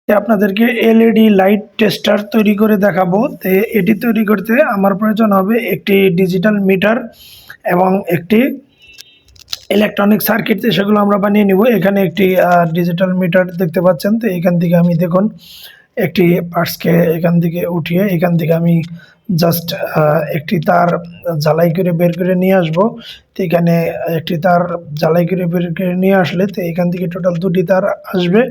আপনাদেরকে LED light tester তৈরি করে দেখাবো। তো এটি তৈরি করতে আমার প্রয়োজন হবে একটি ডিজিটাল মিটার এবং একটি ইলেকট্রনিক সার্কিট, সেগুলো আমরা বানিয়ে নিব। এখানে একটি ডিজিটাল মিটার দেখতে পাচ্ছেন। তো এখান থেকে আমি দেখুন একটি পার্টসকে এখান থেকে উঠিয়ে এখান থেকে আমি জাস্ট একটি তার ঝালাই করে বের করে নিয়ে আসবো। তো এখানে একটি তার ঝালাই করে বের করে নিয়ে আসলে তো এখান থেকে টোটাল দুটি তার আসবে।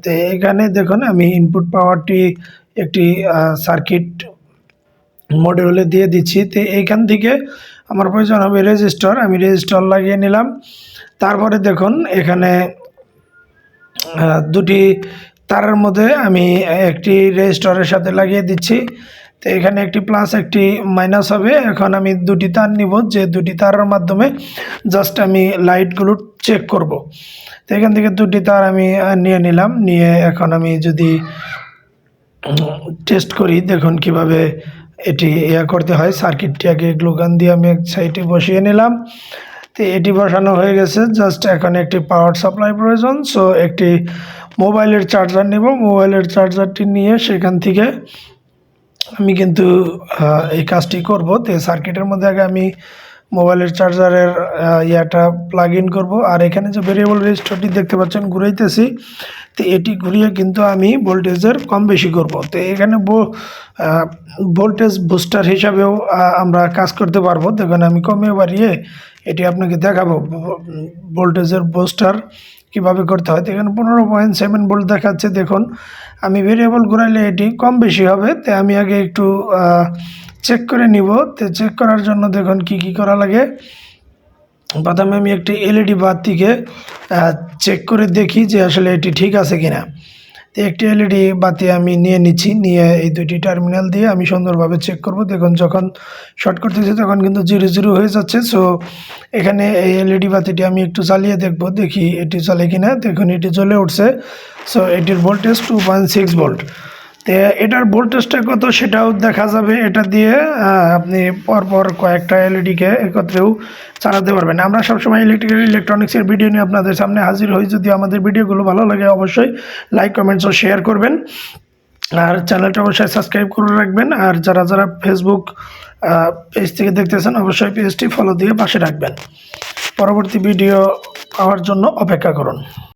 তো এখানে দেখুন আমি ইনপুট পাওয়ারটি একটি সার্কিট মডিউলে দিয়ে দিচ্ছি। তো এইখান থেকে আমার প্রয়োজন হবে রেজিস্টর, আমি রেজিস্টর লাগিয়ে নিলাম। তারপরে দেখুন এখানে দুটি তারের মধ্যে আমি একটি রেজিস্টরের সাথে লাগিয়ে দিচ্ছি। তো এখানে একটি প্লাস একটি মাইনাস হবে। এখন আমি দুটি তার নিব, যে দুটি তারের মাধ্যমে জাস্ট আমি লাইটগুলো চেক করব। তো এখান থেকে দুটি তার আমি নিয়ে নিলাম, নিয়ে এখন আমি যদি টেস্ট করি দেখুন কিভাবে এটি করতে হয়। সার্কিটটি আগে গ্লুগান দিয়ে আমি এক সাইডে বসিয়ে নিলাম। তো এটি বসানো হয়ে গেছে। জাস্ট এখন একটি পাওয়ার সাপ্লাই প্রয়োজন। সো একটি মোবাইলের চার্জার নেব, মোবাইলের চার্জারটি নিয়ে সেখান থেকে আমি কিন্তু এই কাজটি করব। তো সার্কিটের মধ্যে আগে আমি মোবাইলের চার্জারের ইয়াটা প্লাগ ইন করবো। আর এখানে যে ভেরিয়েবল রেজিস্টারটি দেখতে পাচ্ছেন ঘুরাইতেছি, তো এটি ঘুরিয়ে কিন্তু আমি ভোল্টেজের কম বেশি করব। তো এখানে ভোল্টেজ বুস্টার হিসাবেও আমরা কাজ করতে পারবো। দেখুন আমি কমিয়ে বাড়িয়ে এটি আপনাকে দেখাবো ভোল্টেজের বুস্টার কীভাবে করতে হয়। তো এখানে 15.7 ভোল্ট দেখাচ্ছে। দেখুন আমি ভেরিয়েবল ঘুরাইলে এটি কম বেশি হবে। তো আমি আগে একটু চেক করে নিব। তো চেক করার জন্য দেখুন কি কি করা লাগে। প্রথমে আমি একটি এলইডি বাতিকে চেক করে দেখি যে আসলে এটি ঠিক আছে কিনা। তো একটি এলইডি বাতি আমি নিয়ে নিচ্ছি, নিয়ে এই দুটি টার্মিনাল দিয়ে আমি সুন্দরভাবে চেক করব। দেখুন যখন শর্ট করতেছি তখন কিন্তু 0 হয়ে যাচ্ছে। সো এখানে এই এলইডি বাতিটি আমি একটু জ্বালিয়ে দেখব, দেখি এটি চলে কিনা। দেখুন এটি জ্বলে উঠছে। সো এটির ভোল্টেজ 2.6 ভোল্ট। তো এটার ভোল্টেজটা কত সেটাও দেখা যাবে। এটা দিয়ে আপনি পরপর কয়েকটা এলইডিকে একত্রেও চালাতে পারবেন। আমরা সবসময় ইলেকট্রনিক্সের ভিডিও নিয়ে আপনাদের সামনে হাজির হই। যদি আমাদের ভিডিওগুলো ভালো লাগে অবশ্যই লাইক, কমেন্টস ও শেয়ার করবেন। আর চ্যানেলটা অবশ্যই সাবস্ক্রাইব করে রাখবেন। আর যারা যারা ফেসবুক পেজ থেকে দেখতেছেন অবশ্যই পেজটি ফলো দিয়ে পাশে রাখবেন। পরবর্তী ভিডিও পাওয়ার জন্য অপেক্ষা করুন।